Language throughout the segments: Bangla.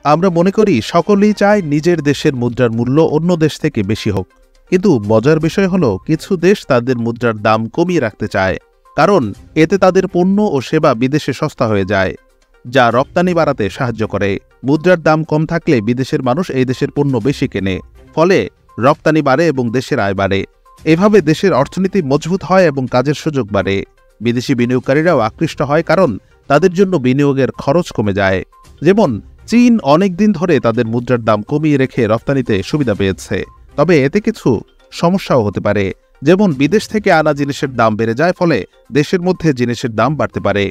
আমরা মনে করি সকলেই চায় নিজের দেশের মুদ্রার মূল্য অন্য দেশ থেকে বেশি হোক, কিন্তু মজার বিষয় হলো কিছু দেশ তাদের মুদ্রার দাম কমিয়ে রাখতে চায়, কারণ এতে তাদের পণ্য ও সেবা বিদেশে সস্তা হয়ে যায়, যা রপ্তানি বাড়াতে সাহায্য করে। মুদ্রার দাম কম থাকলে বিদেশের মানুষ এই দেশের পণ্য বেশি কেনে, ফলে রপ্তানি বাড়ে এবং দেশের আয় বাড়ে। এভাবে দেশের অর্থনীতি মজবুত হয় এবং কাজের সুযোগ বাড়ে। বিদেশি বিনিয়োগকারীরাও আকৃষ্ট হয়, কারণ তাদের জন্য বিনিয়োগের খরচ কমে যায়। যেমন চীন অনেক দিন ধরে তাদের মুদ্রার দাম কমিয়ে রেখে রপ্তানিতে সুবিধা পেয়েছে, তবে এতে কিছু সমস্যাও হতে পারে। যেমন বিদেশ থেকে আনা জিনিসের দাম বেড়ে যায়, ফলে দেশের মধ্যে জিনিসের দাম বাড়তে পারে।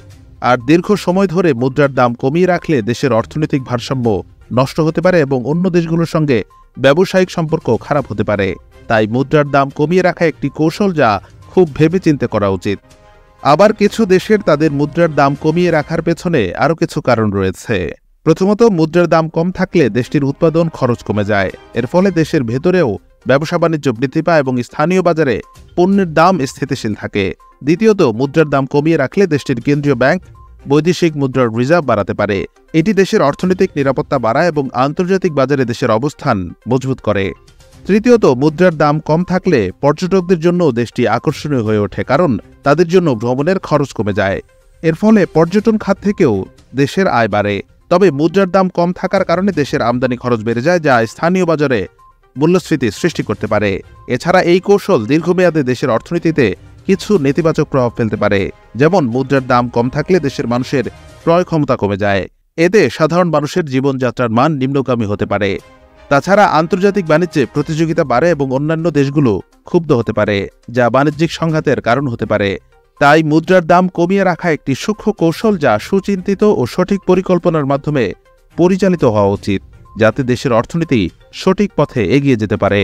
আর দীর্ঘ সময় ধরে মুদ্রার দাম কমিয়ে রাখলে দেশের অর্থনৈতিক ভারসাম্য নষ্ট হতে পারে এবং অন্য দেশগুলোর সঙ্গে ব্যবসায়িক সম্পর্ক খারাপ হতে পারে। তাই মুদ্রার দাম কমিয়ে রাখা একটি কৌশল, যা খুব ভেবেচিন্তে করা উচিত। আবার কিছু দেশের তাদের মুদ্রার দাম কমিয়ে রাখার পেছনে আরও কিছু কারণ রয়েছে। প্রথমত, মুদ্রার দাম কম থাকলে দেশটির উৎপাদন খরচ কমে যায়। এর ফলে দেশের ভেতরেও ব্যবসা বাণিজ্য বৃদ্ধি পায় এবং স্থানীয় বাজারে পণ্যের দাম স্থিতিশীল থাকে। দ্বিতীয়ত, মুদ্রার দাম কমিয়ে রাখলে দেশটির কেন্দ্রীয় ব্যাংক বৈদেশিক মুদ্রার রিজার্ভ বাড়াতে পারে। এটি দেশের অর্থনৈতিক নিরাপত্তা বাড়ায় এবং আন্তর্জাতিক বাজারে দেশের অবস্থান মজবুত করে। তৃতীয়ত, মুদ্রার দাম কম থাকলে পর্যটকদের জন্য দেশটি আকর্ষণীয় হয়ে ওঠে, কারণ তাদের জন্য ভ্রমণের খরচ কমে যায়। এর ফলে পর্যটন খাত থেকেও দেশের আয় বাড়ে। তবে মুদ্রার দাম কম থাকার কারণে দেশের আমদানি খরচ বেড়ে যায়, যা স্থানীয় বাজারে মূল্যস্ফীতি সৃষ্টি করতে পারে। এছাড়া এই কৌশল দীর্ঘমেয়াদে দেশের অর্থনীতিতে কিছু নেতিবাচক প্রভাব ফেলতে পারে। যেমন মুদ্রার দাম কম থাকলে দেশের মানুষের ক্রয় ক্ষমতা কমে যায়। এতে সাধারণ মানুষের জীবনযাত্রার মান নিম্নগামী হতে পারে। তাছাড়া আন্তর্জাতিক বাণিজ্যে প্রতিযোগিতা বাড়ে এবং অন্যান্য দেশগুলো ক্ষুব্ধ হতে পারে, যা বাণিজ্যিক সংঘাতের কারণ হতে পারে। তাই মুদ্রার দাম কমিয়ে রাখা একটি সূক্ষ্ম কৌশল, যা সুচিন্তিত ও সঠিক পরিকল্পনার মাধ্যমে পরিচালিত হওয়া উচিত, যাতে দেশের অর্থনীতি সঠিক পথে এগিয়ে যেতে পারে।